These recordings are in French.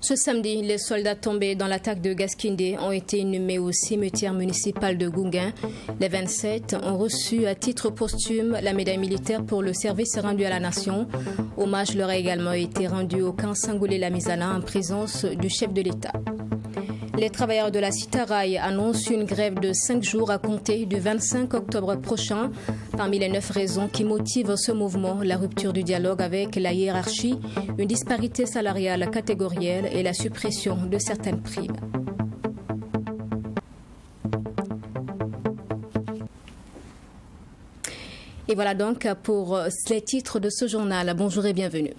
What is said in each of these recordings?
Ce samedi, les soldats tombés dans l'attaque de Gaskindé ont été inhumés au cimetière municipal de Gounguin. Les 27 ont reçu à titre posthume la médaille militaire pour le service rendu à la nation. Hommage leur a également été rendu au camp Sangoulé-Lamizana en présence du chef de l'État. Les travailleurs de la Citaraï annoncent une grève de 5 jours à compter du 25 octobre prochain. Parmi les 9 raisons qui motivent ce mouvement, la rupture du dialogue avec la hiérarchie, une disparité salariale catégorielle et la suppression de certaines primes. Et voilà donc pour les titres de ce journal. Bonjour et bienvenue.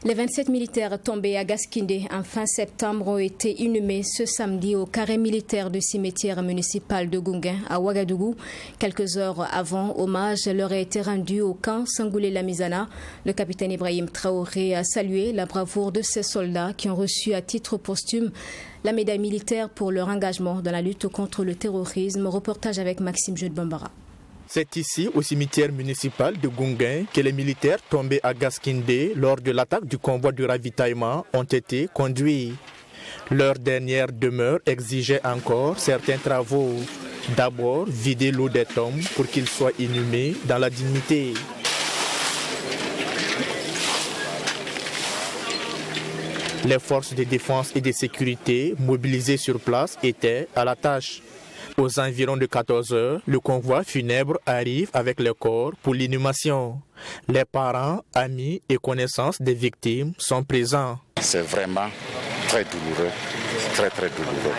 Les 27 militaires tombés à Gaskindé en fin septembre ont été inhumés ce samedi au carré militaire du cimetière municipal de Gounguin à Ouagadougou. Quelques heures avant, hommage leur a été rendu au camp Sangoulé-Lamizana. Le capitaine Ibrahim Traoré a salué la bravoure de ces soldats qui ont reçu à titre posthume la médaille militaire pour leur engagement dans la lutte contre le terrorisme. Reportage avec Maxime Jude Bambara. C'est ici, au cimetière municipal de Gounguin, que les militaires tombés à Gaskindé lors de l'attaque du convoi de ravitaillement ont été conduits. Leur dernière demeure exigeait encore certains travaux. D'abord, vider l'eau des tombes pour qu'ils soient inhumés dans la dignité. Les forces de défense et de sécurité mobilisées sur place étaient à la tâche. Aux environs de 14 heures, le convoi funèbre arrive avec le corps pour l'inhumation. Les parents, amis et connaissances des victimes sont présents. C'est vraiment très douloureux, très douloureux.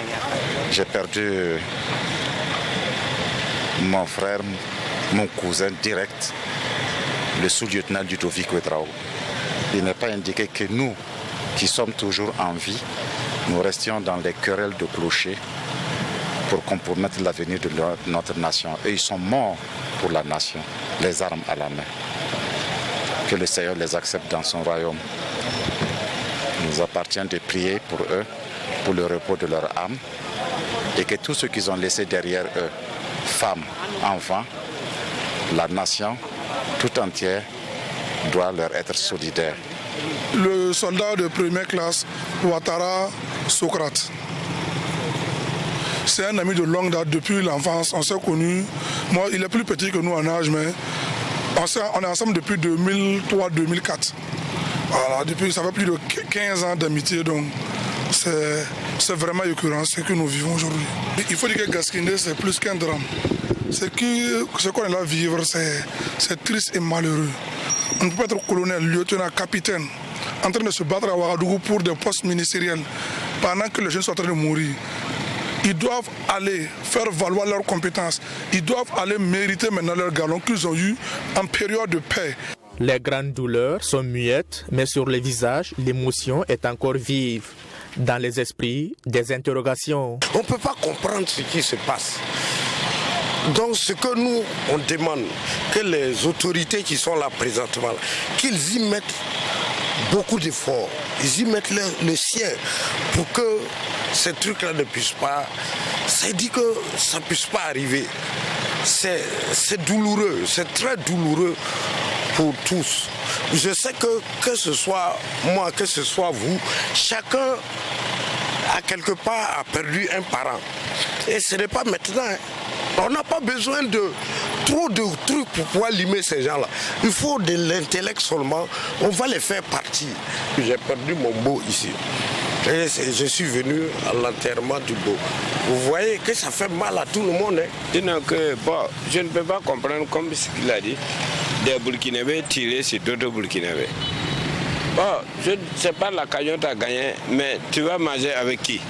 J'ai perdu mon frère, mon cousin direct, le sous-lieutenant Ludovic Ouedraogo. Il n'est pas indiqué que nous, qui sommes toujours en vie, nous restions dans les querelles de clochers pour compromettre l'avenir de notre nation. Et ils sont morts pour la nation, les armes à la main. Que le Seigneur les accepte dans son royaume. Il nous appartient de prier pour eux, pour le repos de leur âme, et que tout ce qu'ils ont laissé derrière eux, femmes, enfants, la nation tout entière doit leur être solidaire. Le soldat de première classe, Ouattara Socrate. C'est un ami de longue date depuis l'enfance, on s'est connus. Moi, il est plus petit que nous en âge, mais on est ensemble depuis 2003-2004. Voilà, depuis, ça fait plus de 15 ans d'amitié, donc c'est vraiment écœurant ce que nous vivons aujourd'hui. Il faut dire que Gaskindé, c'est plus qu'un drame. Ce qu'on est là à vivre, c'est triste et malheureux. On ne peut pas être colonel, lieutenant, capitaine, en train de se battre à Ouagadougou pour des postes ministériels, pendant que les jeunes sont en train de mourir. Ils doivent aller faire valoir leurs compétences. Ils doivent aller mériter maintenant leur galon qu'ils ont eu en période de paix. Les grandes douleurs sont muettes, mais sur les visages, l'émotion est encore vive. Dans les esprits, des interrogations. On ne peut pas comprendre ce qui se passe. Donc ce que nous, on demande, que les autorités qui sont là présentement, qu'ils y mettent beaucoup d'efforts, ils y mettent le sien pour que ces trucs-là ne puissent pas, ça dit que ça ne puisse pas arriver. C'est douloureux, c'est très douloureux pour tous. Je sais que ce soit moi, que ce soit vous, chacun a quelque part a perdu un parent. Et ce n'est pas maintenant. On n'a pas besoin de trop de trucs pour pouvoir limer ces gens-là. Il faut de l'intellect seulement. On va les faire partir. J'ai perdu mon beau ici. Et je suis venu à l'enterrement du beau. Vous voyez que ça fait mal à tout le monde. Sinon que, bon, je ne peux pas comprendre comme ce qu'il a dit. Des Burkinabés tirés sur d'autres Burkinabés. Bon, je ne sais pas la cagnotte tu as gagné, mais tu vas manger avec qui?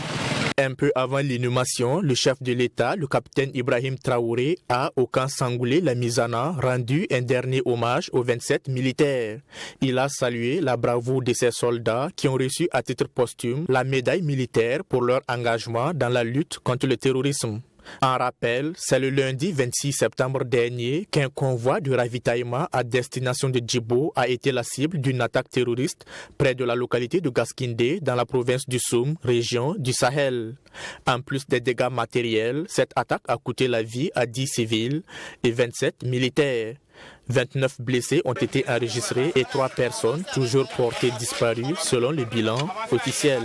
Un peu avant l'inhumation, le chef de l'État, le capitaine Ibrahim Traoré, a, au camp Sangoulé-Lamizana, rendu un dernier hommage aux 27 militaires. Il a salué la bravoure de ces soldats qui ont reçu à titre posthume la médaille militaire pour leur engagement dans la lutte contre le terrorisme. En rappel, c'est le lundi 26 septembre dernier qu'un convoi de ravitaillement à destination de Djibo a été la cible d'une attaque terroriste près de la localité de Gaskindé dans la province du Soum, région du Sahel. En plus des dégâts matériels, cette attaque a coûté la vie à 10 civils et 27 militaires. 29 blessés ont été enregistrés et 3 personnes toujours portées disparues selon le bilan officiel.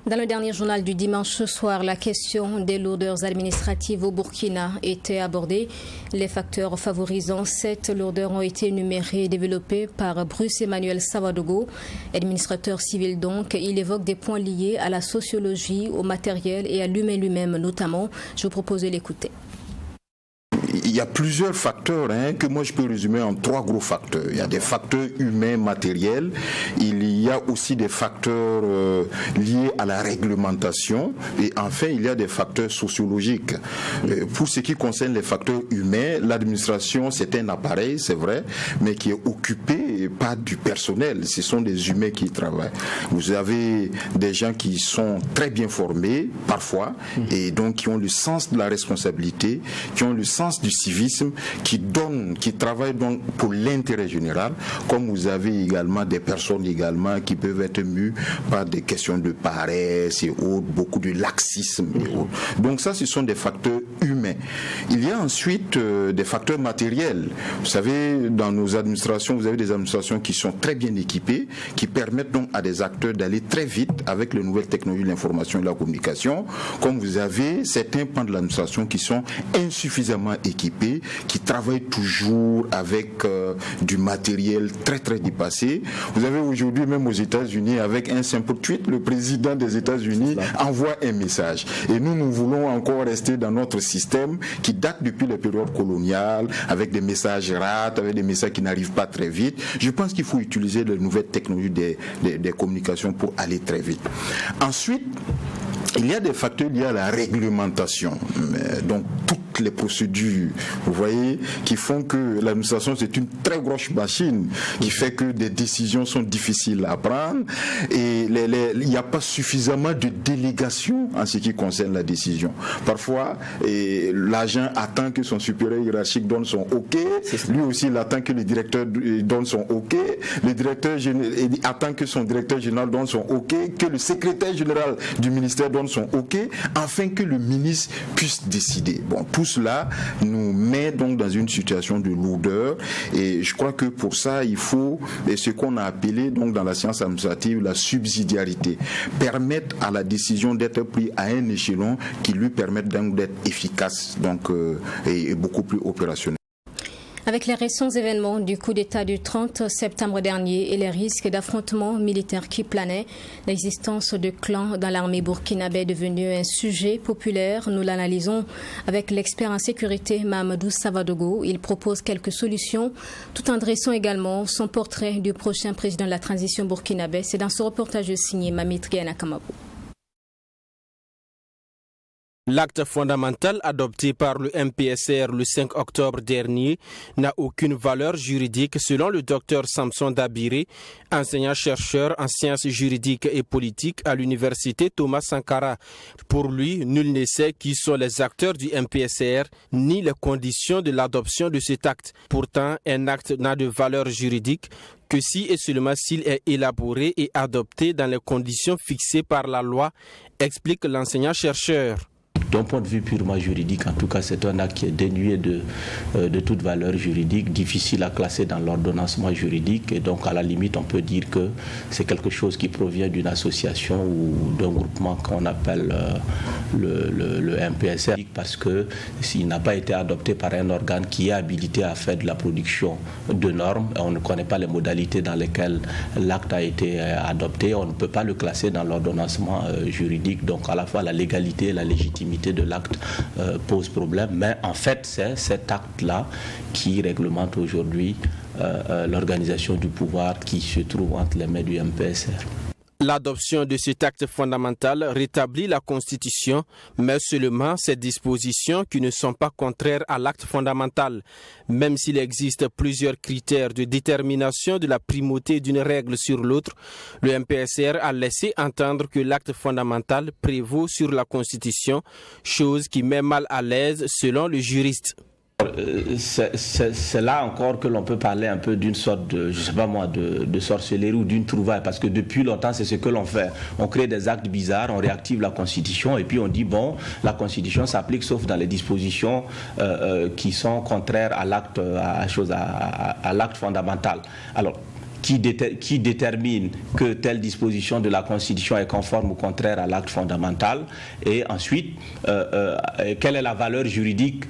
Dans le dernier journal du dimanche ce soir, la question des lourdeurs administratives au Burkina était abordée. Les facteurs favorisant cette lourdeur ont été énumérés et développés par Bruce Emmanuel Savadogo, administrateur civil donc. Il évoque des points liés à la sociologie, au matériel et à l'humain lui-même notamment. Je vous propose de l'écouter. Il y a plusieurs facteurs que moi je peux résumer en 3 gros facteurs. Il y a des facteurs humains, matériels. Il y a aussi des facteurs liés à la réglementation. Et enfin, il y a des facteurs sociologiques. Pour ce qui concerne les facteurs humains, l'administration, c'est un appareil, c'est vrai, mais qui est occupé par du personnel. Ce sont des humains qui travaillent. Vous avez des gens qui sont très bien formés, parfois, et donc qui ont le sens de la responsabilité, qui ont le sens du civisme, qui travaillent donc pour l'intérêt général, comme vous avez également des personnes également qui peuvent être mues par des questions de paresse et autres, beaucoup de laxisme et autres. Donc ça, ce sont des facteurs humains. Il y a ensuite des facteurs matériels. Vous savez, dans nos administrations, vous avez des administrations qui sont très bien équipées, qui permettent donc à des acteurs d'aller très vite avec les nouvelles technologies de l'information et de la communication, comme vous avez certains pans de l'administration qui sont insuffisamment équipés, qui travaillent toujours avec du matériel très très dépassé. Vous avez aujourd'hui, même aux États-Unis, avec un simple tweet, le président des États-Unis envoie un message. Et nous voulons encore rester dans notre système qui date depuis les périodes coloniales, avec des messages ratés, avec des messages qui n'arrivent pas très vite. Je pense qu'il faut utiliser les nouvelles technologies des communications pour aller très vite. Ensuite, il y a des facteurs liés à la réglementation. Donc, toutes les procédures, vous voyez, qui font que l'administration, c'est une très grosse machine qui fait que des décisions sont difficiles à prendre et il n'y a pas suffisamment de délégation en ce qui concerne la décision. Parfois, l'agent attend que son supérieur hiérarchique donne son OK, lui aussi il attend que le directeur donne son OK, le directeur attend que son directeur général donne son OK, que le secrétaire général du ministère donne son OK, afin que le ministre puisse décider. Bon, tout cela nous met donc dans une situation de lourdeur et je crois que pour ça, il faut ce qu'on a appelé donc dans la science administrative la subsidiarité, permettre à la décision d'être prise à un échelon qui lui permette donc d'être efficace donc, et beaucoup plus opérationnel. Avec les récents événements du coup d'État du 30 septembre dernier et les risques d'affrontements militaires qui planaient, l'existence de clans dans l'armée burkinabé est devenue un sujet populaire. Nous l'analysons avec l'expert en sécurité Mahamadou Savadogo. Il propose quelques solutions tout en dressant également son portrait du prochain président de la transition burkinabé. C'est dans ce reportage signé Mamit Guéanakamabou. L'acte fondamental adopté par le MPSR le 5 octobre dernier n'a aucune valeur juridique selon le docteur Samson Dabiré, enseignant-chercheur en sciences juridiques et politiques à l'université Thomas Sankara. Pour lui, nul ne sait qui sont les acteurs du MPSR ni les conditions de l'adoption de cet acte. Pourtant, un acte n'a de valeur juridique que si et seulement s'il est élaboré et adopté dans les conditions fixées par la loi, explique l'enseignant-chercheur. D'un point de vue purement juridique, en tout cas, c'est un acte qui est dénué de toute valeur juridique, difficile à classer dans l'ordonnancement juridique. Et donc, à la limite, on peut dire que c'est quelque chose qui provient d'une association ou d'un groupement qu'on appelle le MPSR, parce que s'il n'a pas été adopté par un organe qui est habilité à faire de la production de normes, on ne connaît pas les modalités dans lesquelles l'acte a été adopté, on ne peut pas le classer dans l'ordonnancement juridique. Donc, à la fois la légalité et la légitimité de l'acte pose problème, mais en fait c'est cet acte-là qui réglemente aujourd'hui l'organisation du pouvoir qui se trouve entre les mains du MPSR. L'adoption de cet acte fondamental rétablit la Constitution, mais seulement ces dispositions qui ne sont pas contraires à l'acte fondamental. Même s'il existe plusieurs critères de détermination de la primauté d'une règle sur l'autre, le MPSR a laissé entendre que l'acte fondamental prévaut sur la Constitution, chose qui met mal à l'aise selon le juriste. C'est là encore que l'on peut parler un peu d'une sorte de, je sais pas moi, de sorcellerie ou d'une trouvaille, parce que depuis longtemps c'est ce que l'on fait. On crée des actes bizarres, on réactive la Constitution et puis on dit bon, la Constitution s'applique sauf dans les dispositions qui sont contraires à l'acte fondamental. Alors, qui détermine que telle disposition de la Constitution est conforme ou contraire à l'acte fondamental, et ensuite, quelle est la valeur juridique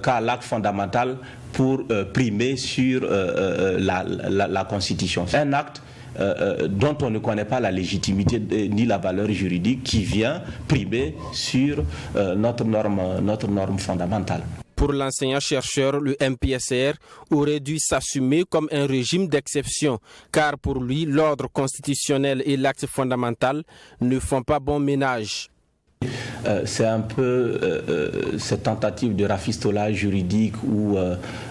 qu'a l'acte fondamental pour primer sur la Constitution. C'est un acte dont on ne connaît pas la légitimité ni la valeur juridique qui vient primer sur notre norme fondamentale. Pour l'enseignant-chercheur, le MPSR aurait dû s'assumer comme un régime d'exception, car pour lui, l'ordre constitutionnel et l'acte fondamental ne font pas bon ménage. C'est un peu cette tentative de rafistolage juridique ou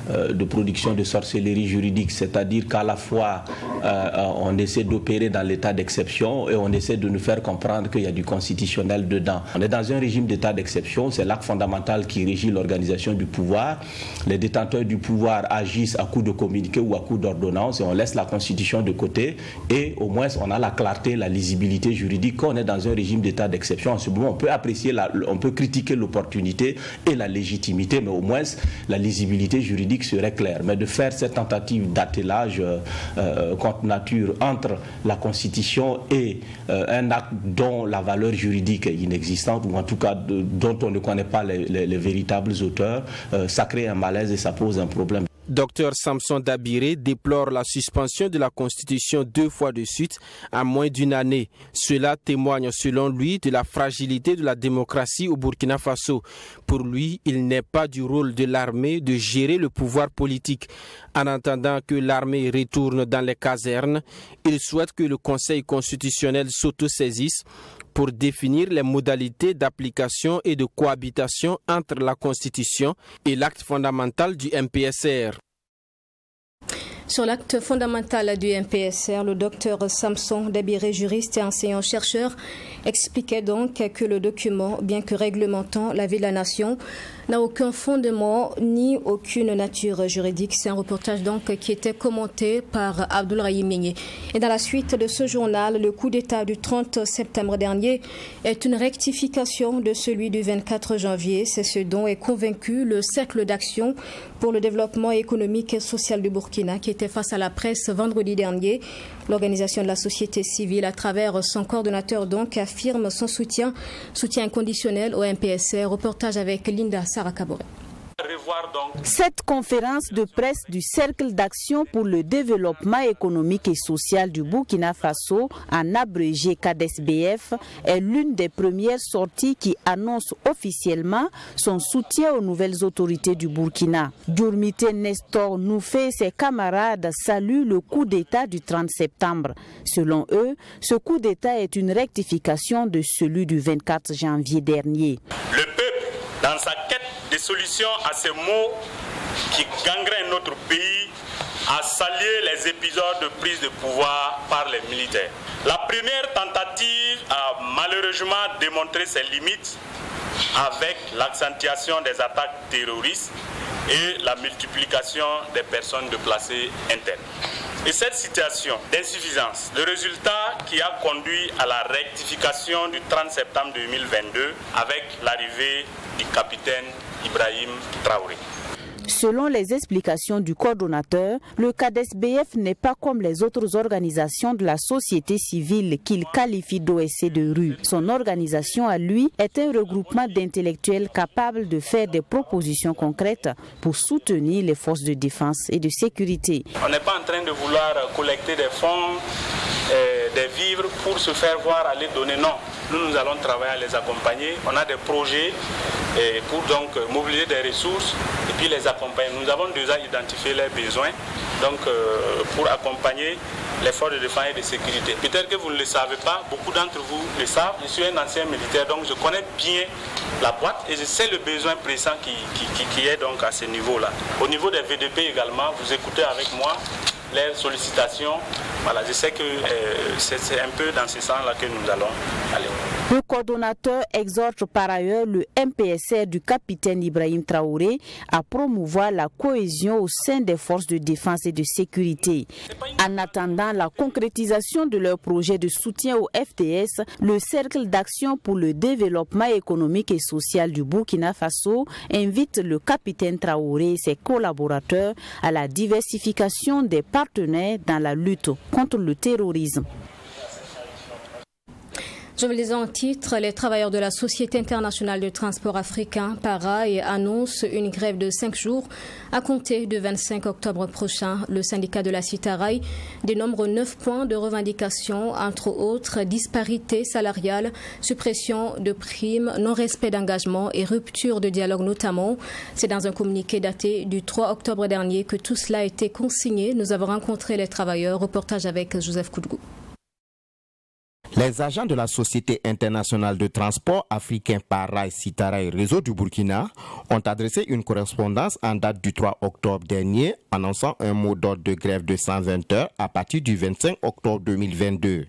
de production de sorcellerie juridique, c'est-à-dire qu'à la fois on essaie d'opérer dans l'état d'exception et on essaie de nous faire comprendre qu'il y a du constitutionnel dedans. On est dans un régime d'état d'exception, c'est l'acte fondamental qui régit l'organisation du pouvoir. Les détenteurs du pouvoir agissent à coup de communiqué ou à coup d'ordonnance et on laisse la Constitution de côté et au moins on a la clarté, la lisibilité juridique. Quand on est dans un régime d'état d'exception, en ce moment on peut apprécier, on peut critiquer l'opportunité et la légitimité, mais au moins la lisibilité juridique serait claire. Mais de faire cette tentative d'attelage contre nature entre la Constitution et un acte dont la valeur juridique est inexistante, ou en tout cas dont on ne connaît pas les véritables auteurs, ça crée un malaise et ça pose un problème. Dr Samson Dabiré déplore la suspension de la Constitution 2 fois de suite à moins d'une année. Cela témoigne selon lui de la fragilité de la démocratie au Burkina Faso. Pour lui, il n'est pas du rôle de l'armée de gérer le pouvoir politique. En attendant que l'armée retourne dans les casernes, il souhaite que le Conseil constitutionnel s'autosaisisse pour définir les modalités d'application et de cohabitation entre la Constitution et l'acte fondamental du MPSR. Sur l'acte fondamental du MPSR, le docteur Samson Dabiré, juriste et enseignant-chercheur, expliquait donc que le document, bien que réglementant la vie de la nation, n'a aucun fondement ni aucune nature juridique. C'est un reportage donc qui était commenté par Abdoulrahim Migné. Et dans la suite de ce journal, le coup d'État du 30 septembre dernier est une rectification de celui du 24 janvier. C'est ce dont est convaincu le Cercle d'action pour le développement économique et social du Burkina qui était face à la presse vendredi dernier. L'organisation de la société civile, à travers son coordonnateur donc, affirme son soutien inconditionnel au MPSR. Reportage avec Linda Sarakaboré. Cette conférence de presse du Cercle d'action pour le développement économique et social du Burkina Faso, en abrégé CADES-BF, est l'une des premières sorties qui annonce officiellement son soutien aux nouvelles autorités du Burkina. Djourmite Nestor Noufé et ses camarades saluent le coup d'État du 30 septembre. Selon eux, ce coup d'État est une rectification de celui du 24 janvier dernier. Le peuple, dans sa quête de solutions à ces maux qui gangrènent notre pays, a salué les épisodes de prise de pouvoir par les militaires. La première tentative a malheureusement démontré ses limites avec l'accentuation des attaques terroristes et la multiplication des personnes déplacées internes. Et cette situation d'insuffisance, le résultat qui a conduit à la rectification du 30 septembre 2022 avec l'arrivée du capitaine Ibrahim Traoré. Selon les explications du coordonnateur, le CADES-BF n'est pas comme les autres organisations de la société civile qu'il qualifie d'OSC de rue. Son organisation, à lui, est un regroupement d'intellectuels capables de faire des propositions concrètes pour soutenir les forces de défense et de sécurité. On n'est pas en train de vouloir collecter des fonds, des vivres pour se faire voir, aller donner. Non, nous allons travailler à les accompagner. On a des projets pour donc mobiliser des ressources et puis les accompagner. Nous avons déjà identifié les besoins donc pour accompagner les forces de défense et de sécurité. Peut-être que vous ne le savez pas, beaucoup d'entre vous le savent. Je suis un ancien militaire, donc je connais bien la boîte et je sais le besoin pressant qui est donc à ce niveau-là. Au niveau des VDP également, vous écoutez avec moi les sollicitations. Voilà, je sais que c'est un peu dans ce sens-là que nous allons aller. Le coordonnateur exhorte par ailleurs le MPSR du capitaine Ibrahim Traoré à promouvoir la cohésion au sein des forces de défense et de sécurité. En attendant la concrétisation de leur projet de soutien au FDS, le Cercle d'action pour le développement économique et social du Burkina Faso invite le capitaine Traoré et ses collaborateurs à la diversification des partenaires dans la lutte contre le terrorisme. Je vous le disais en titre, les travailleurs de la Société internationale de transport africain, PARAI, annoncent une grève de 5 jours à compter du 25 octobre prochain. Le syndicat de la Citaraï dénombre 9 points de revendication, entre autres disparité salariale, suppression de primes, non-respect d'engagement et rupture de dialogue notamment. C'est dans un communiqué daté du 3 octobre dernier que tout cela a été consigné. Nous avons rencontré les travailleurs. Reportage avec Joseph Koudgou. Les agents de la Société internationale de transport africain PARAI Citaraï Réseau du Burkina ont adressé une correspondance en date du 3 octobre dernier annonçant un mot d'ordre de grève de 120 heures à partir du 25 octobre 2022.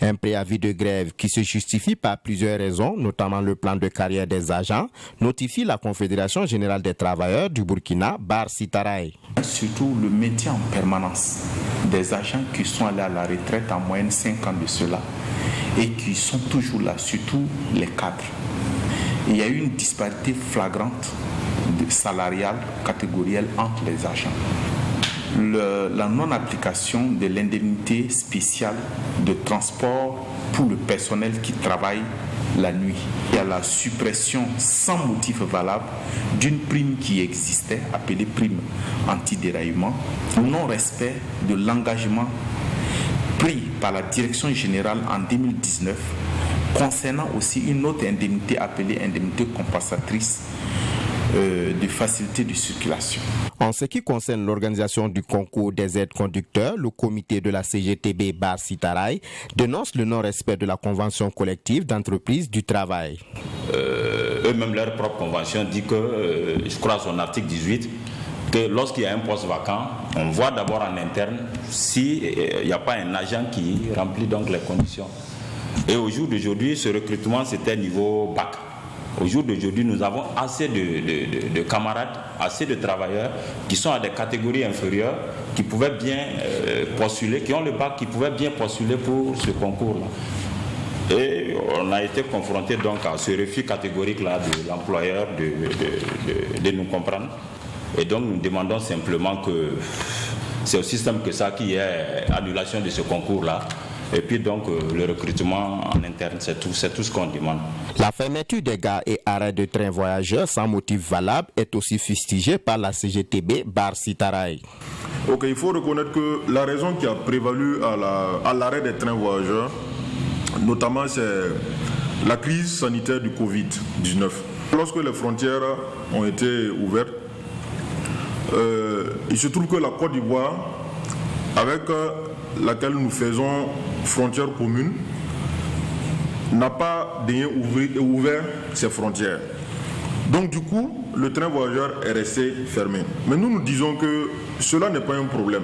Un préavis de grève qui se justifie par plusieurs raisons, notamment le plan de carrière des agents, notifie la Confédération générale des travailleurs du Burkina, BAR Citaraï. Surtout le maintien en permanence des agents qui sont allés à la retraite en moyenne 5 ans de cela et qui sont toujours là, surtout les cadres. Il y a eu une disparité flagrante salariale, catégorielle entre les agents. La non-application de l'indemnité spéciale de transport pour le personnel qui travaille la nuit. Il y a la suppression sans motif valable d'une prime qui existait, appelée prime anti-déraillement, le non-respect de l'engagement pris par la direction générale en 2019 concernant aussi une autre indemnité appelée indemnité compensatrice de facilité de circulation. En ce qui concerne l'organisation du concours des aides conducteurs, le comité de la CGTB BAR Citaraï dénonce le non-respect de la convention collective d'entreprise du travail. Eux-mêmes, leur propre convention dit que, je crois à son article 18, que lorsqu'il y a un poste vacant, on voit d'abord en interne s'il n'y a pas un agent qui remplit donc les conditions. Et au jour d'aujourd'hui, ce recrutement, c'était niveau bac. Au jour d'aujourd'hui, nous avons assez de camarades, assez de travailleurs qui sont à des catégories inférieures, qui pouvaient bien postuler, qui ont le bac, qui pouvaient bien postuler pour ce concours-là. Et on a été confronté donc à ce refus catégorique-là de l'employeur de nous comprendre. Et donc nous demandons simplement que c'est aussi simple que ça qu'il y ait annulation de ce concours-là. Et puis donc le recrutement en interne, c'est tout ce qu'on demande. La fermeture des gares et arrêts de trains voyageurs sans motif valable est aussi fustigée par la CGTB BAR Citaraï. Ok, il faut reconnaître que la raison qui a prévalu à l'arrêt des trains voyageurs, notamment c'est la crise sanitaire du Covid-19. Lorsque les frontières ont été ouvertes, il se trouve que la Côte d'Ivoire, avec laquelle nous faisons frontière commune, n'a pas ouvert ses frontières. Donc du coup, le train voyageur est resté fermé. Mais nous disons que cela n'est pas un problème.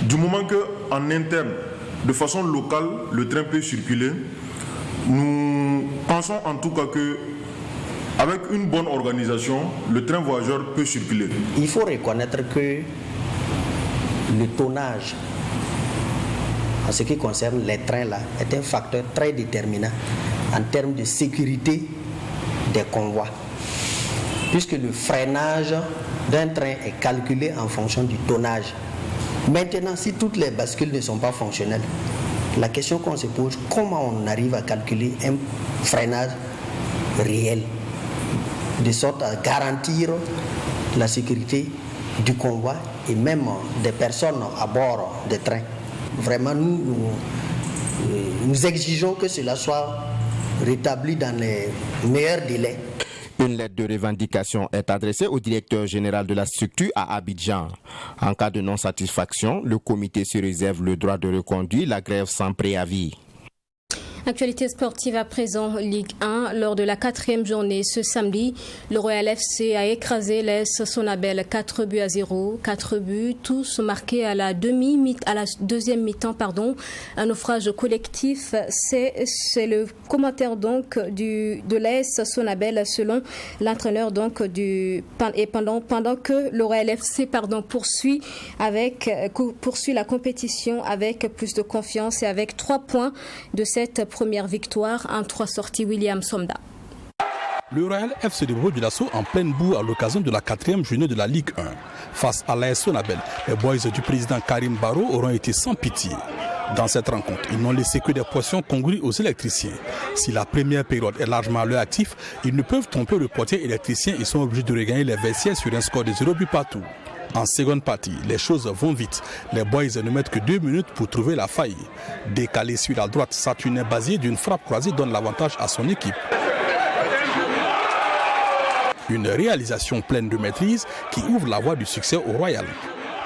Du moment qu'en interne, de façon locale, le train peut circuler, nous pensons en tout cas que avec une bonne organisation, le train voyageur peut circuler. Il faut reconnaître que le tonnage, en ce qui concerne les trains là, est un facteur très déterminant en termes de sécurité des convois. Puisque le freinage d'un train est calculé en fonction du tonnage. Maintenant, si toutes les bascules ne sont pas fonctionnelles, la question qu'on se pose, comment on arrive à calculer un freinage réel, de sorte à garantir la sécurité du convoi et même des personnes à bord des trains. Vraiment, nous exigeons que cela soit rétabli dans les meilleurs délais. Une lettre de revendication est adressée au directeur général de la structure à Abidjan. En cas de non-satisfaction, le comité se réserve le droit de reconduire la grève sans préavis. Actualité sportive à présent, Ligue 1. Lors de la 4e journée ce samedi, le Royal FC a écrasé l'AS Sonabel 4-0. 4 buts, tous marqués à la deuxième mi-temps. Un naufrage collectif, c'est le commentaire donc de l'AS Sonabel selon l'entraîneur donc pendant que le Royal FC poursuit la compétition avec plus de confiance et avec 3 points de cette première victoire en 3 sorties. William Somda. Le Royal FC de Bobo Dioulasso en pleine boue à l'occasion de la 4e journée de la Ligue 1. Face à l'AS Sonabel, les boys du président Karim Barrow auront été sans pitié. Dans cette rencontre, ils n'ont laissé que des poissons congrus aux électriciens. Si la première période est largement à leur actif, ils ne peuvent tromper le portier électricien et sont obligés de regagner les vestiaires sur un score de 0 but partout. En seconde partie, les choses vont vite. Les boys ne mettent que 2 minutes pour trouver la faille. Décalé sur la droite, Saturnin Basier d'une frappe croisée donne l'avantage à son équipe. Une réalisation pleine de maîtrise qui ouvre la voie du succès au Royal.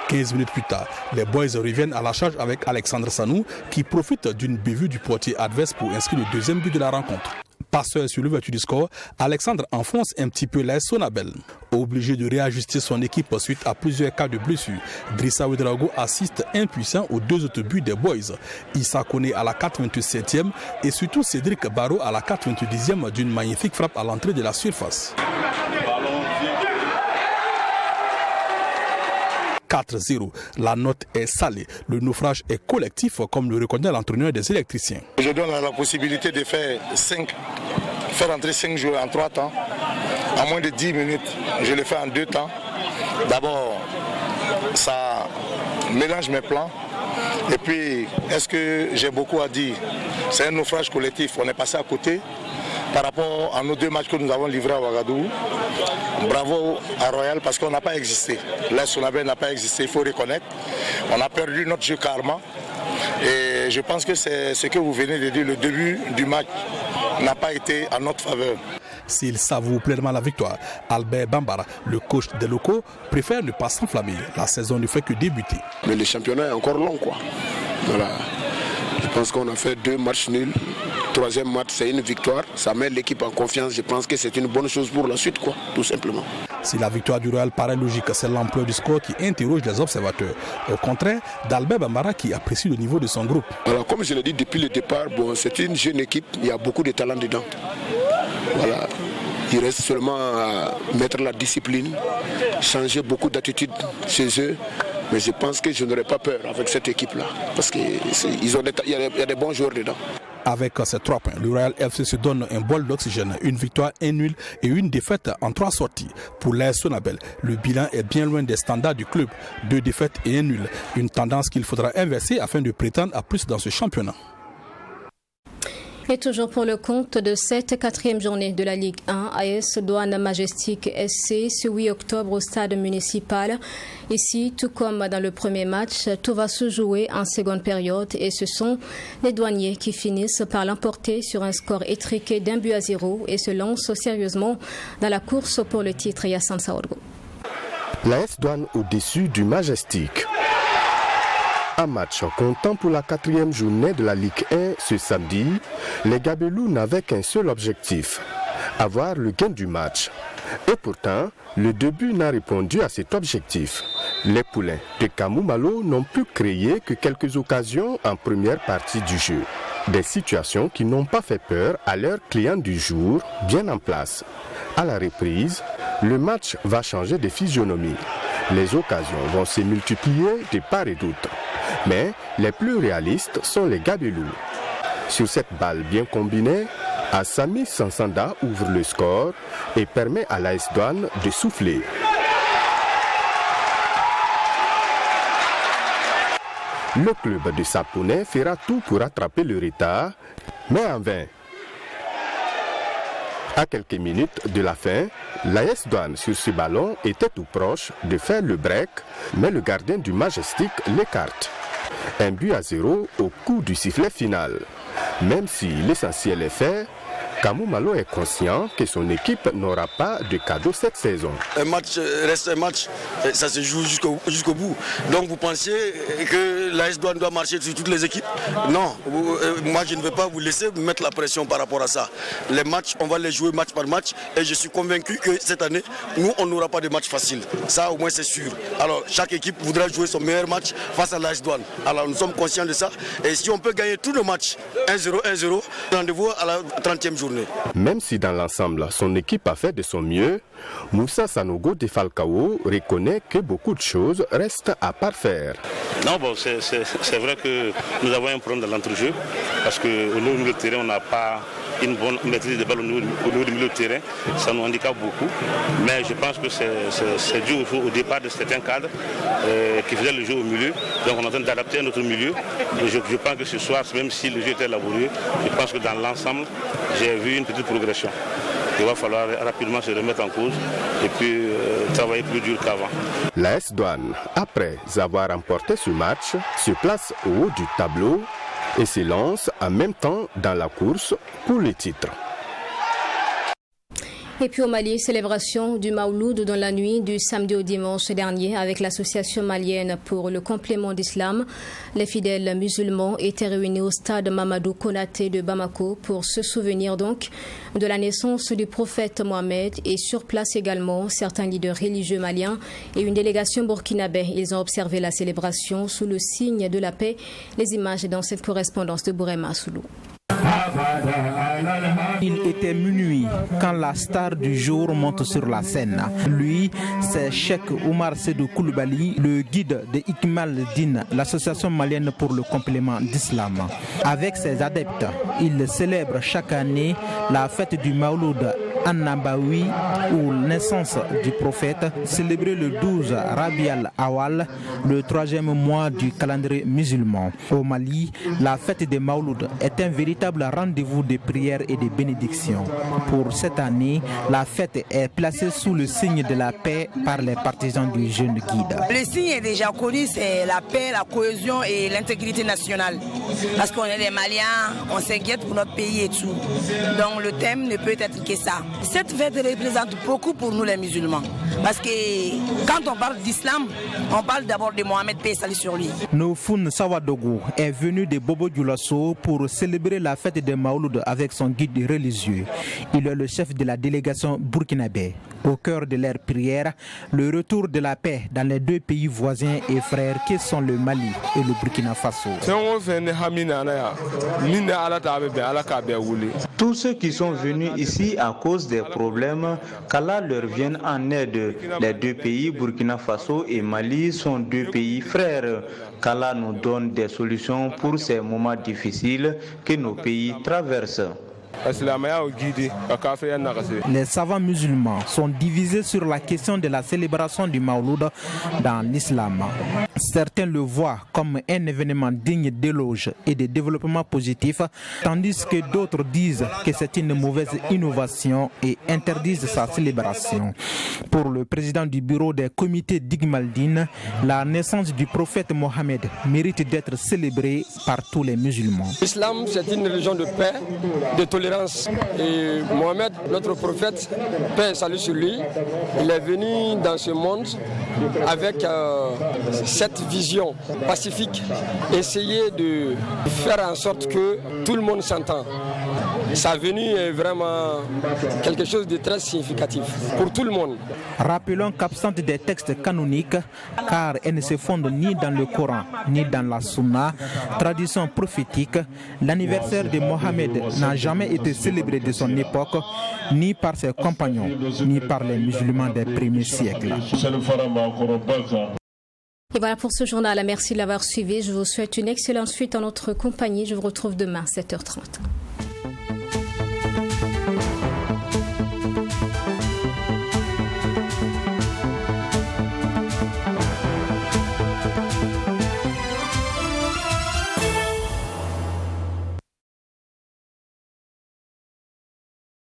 15 minutes plus tard, les boys reviennent à la charge avec Alexandre Sanou qui profite d'une bévue du portier adverse pour inscrire le 2e but de la rencontre. Passeur sur l'ouverture du score, Alexandre enfonce un petit peu l'AS Sonabel. Obligé de réajuster son équipe suite à plusieurs cas de blessure, Drissa Ouedraogo assiste impuissant aux 2 autres buts des boys. Issa Kone à la 87e et surtout Cédric Barreau à la 90e d'une magnifique frappe à l'entrée de la surface. 4-0. La note est salée. Le naufrage est collectif, comme le reconnaît l'entraîneur des électriciens. Je donne la possibilité de faire entrer 5 joueurs en 3 temps. En moins de 10 minutes, je le fais en 2 temps. D'abord, ça mélange mes plans. Et puis, est-ce que j'ai beaucoup à dire? C'est un naufrage collectif. On est passé à côté. Par rapport à nos 2 matchs que nous avons livrés à Ouagadougou, bravo à Royal parce qu'on n'a pas existé. L'AS Sonabel n'a pas existé, il faut reconnaître. On a perdu notre jeu karma. Et je pense que c'est ce que vous venez de dire, le début du match n'a pas été en notre faveur. S'il savoure pleinement la victoire, Albert Bambara, le coach des locaux, préfère ne pas s'enflammer. La saison ne fait que débuter. Mais le championnat est encore long, quoi. Voilà. Je pense qu'on a fait 2 matchs nuls. 3e match, c'est une victoire. Ça met l'équipe en confiance. Je pense que c'est une bonne chose pour la suite, quoi, tout simplement. Si la victoire du Royal paraît logique, c'est l'ampleur du score qui interroge les observateurs. Au contraire, d'Albert Bambara qui apprécie le niveau de son groupe. Alors, comme je l'ai dit depuis le départ, c'est une jeune équipe. Il y a beaucoup de talent dedans. Voilà. Il reste seulement à mettre la discipline, changer beaucoup d'attitudes chez eux. Mais je pense que je n'aurais pas peur avec cette équipe-là. Parce qu'il y a des bons joueurs dedans. Avec ces 3 points, le Royal FC se donne un bol d'oxygène, une victoire, un nul et une défaite en 3 sorties. Pour l'AS Sonabel, le bilan est bien loin des standards du club. 2 défaites et un nul. Une tendance qu'il faudra inverser afin de prétendre à plus dans ce championnat. Et toujours pour le compte de cette 4e journée de la Ligue 1, AS Douane Majestic SC ce 8 octobre au stade municipal. Ici, tout comme dans le premier match, tout va se jouer en seconde période et ce sont les douaniers qui finissent par l'emporter sur un score étriqué d'1-0 et se lancent sérieusement dans la course pour le titre. Yassine Saorgo. L'AS Douane au-dessus du Majestic. Un match comptant pour la 4e journée de la Ligue 1 ce samedi, les Gabelous n'avaient qu'un seul objectif, avoir le gain du match. Et pourtant, le début n'a répondu à cet objectif. Les poulains de Kamou Malo n'ont pu créer que quelques occasions en première partie du jeu. Des situations qui n'ont pas fait peur à leurs clients du jour, bien en place. À la reprise, le match va changer de physionomie. Les occasions vont se multiplier de part et d'autre. Mais les plus réalistes sont les Gabelous. Sur cette balle bien combinée, Assami Sansanda ouvre le score et permet à l'AS Douane de souffler. Le club de Saponais fera tout pour rattraper le retard, mais en vain. À quelques minutes de la fin, l'AS Douane sur ce ballon était tout proche de faire le break, mais le gardien du Majestic l'écarte. 1-0 au coup du sifflet final. Même si l'essentiel est fait, Kamou Malo est conscient que son équipe n'aura pas de cadeau cette saison. Un match reste un match, ça se joue jusqu'au bout. Donc vous pensez que l'AS Douanes doit marcher sur toutes les équipes? Non, moi je ne vais pas vous laisser mettre la pression par rapport à ça. Les matchs, on va les jouer match par match et je suis convaincu que cette année, nous on n'aura pas de match facile. Ça au moins c'est sûr. Alors chaque équipe voudra jouer son meilleur match face à l'AS Douanes. Alors nous sommes conscients de ça et si on peut gagner tous nos matchs 1-0, 1-0, rendez-vous à la 30e journée. Même si dans l'ensemble son équipe a fait de son mieux, Moussa Sanogo de Falcao reconnaît que beaucoup de choses restent à parfaire. Non, bon, c'est vrai que nous avons un problème dans l'entrejeu parce qu'au niveau du milieu de terrain, on n'a pas une bonne maîtrise de balle au niveau du milieu de terrain. Ça nous handicape beaucoup. Mais je pense que c'est dû au départ de certains cadres qui faisaient le jeu au milieu. Donc on est en train d'adapter notre milieu. Et je pense que ce soir, même si le jeu était laborieux, je pense que dans l'ensemble, j'ai vu une petite progression. Il va falloir rapidement se remettre en cause et puis travailler plus dur qu'avant. L'AS Douanes, après avoir remporté ce match, se place au haut du tableau et se lance en même temps dans la course pour le titre. Et puis au Mali, célébration du Maouloud dans la nuit du samedi au dimanche dernier avec l'association malienne pour le complément d'islam. Les fidèles musulmans étaient réunis au stade Mamadou Konaté de Bamako pour se souvenir donc de la naissance du prophète Mohamed et sur place également certains leaders religieux maliens et une délégation burkinabé. Ils ont observé la célébration sous le signe de la paix. Les images dans cette correspondance de Bourema Soulou. Il était minuit quand la star du jour monte sur la scène. Lui, c'est Cheikh Oumar Sedou Koulibaly, le guide de Ikmal Din, l'association malienne pour le complément d'islam. Avec ses adeptes, il célèbre chaque année la fête du Mauloud An-Nabawi, ou naissance du prophète, célébré le 12 Rabi al-Awal, le 3e mois du calendrier musulman. Au Mali, la fête des Mauloud est un véritable rendez-vous de prières et de bénédictions. Pour cette année, la fête est placée sous le signe de la paix par les partisans du jeune guide. Le signe est déjà connu, c'est la paix, la cohésion et l'intégrité nationale. Parce qu'on est des Maliens, on s'inquiète pour notre pays et tout. Donc le thème ne peut être que ça. Cette fête représente beaucoup pour nous les musulmans. Parce que quand on parle d'islam, on parle d'abord de Mohamed, paix et salut sur lui. Noufoun Sawadogo est venu de Bobo Dioulasso pour célébrer la fête des Maouloud avec son guide religieux. Il est le chef de la délégation burkinabé. Au cœur de leur prière, le retour de la paix dans les deux pays voisins et frères qui sont le Mali et le Burkina Faso. Tous ceux qui sont venus ici à cause des problèmes, qu'Allah leur vienne en aide. Les deux pays, Burkina Faso et Mali, sont deux pays frères. Qu'Allah nous donne des solutions pour ces moments difficiles que nos pays traversent. Les savants musulmans sont divisés sur la question de la célébration du Mauloud dans l'islam. Certains le voient comme un événement digne d'éloge et de développement positif, tandis que d'autres disent que c'est une mauvaise innovation et interdisent sa célébration. Pour le président du bureau des comités d'Igmaldine, la naissance du prophète Mohamed mérite d'être célébrée par tous les musulmans. L'islam, c'est une religion de paix, de tolérance. Et Mohamed, notre prophète, paix et salut sur lui, il est venu dans ce monde avec cette vision pacifique, essayer de faire en sorte que tout le monde s'entend. Sa venue est vraiment quelque chose de très significatif pour tout le monde. Rappelons qu'absente des textes canoniques, car elles ne se fondent ni dans le Coran ni dans la Sunna, tradition prophétique, l'anniversaire de Mohamed n'a jamais été célébré de son époque, ni par ses compagnons, ni par les musulmans des premiers siècles. Et voilà pour ce journal. Merci de l'avoir suivi. Je vous souhaite une excellente suite en notre compagnie. Je vous retrouve demain à 7h30.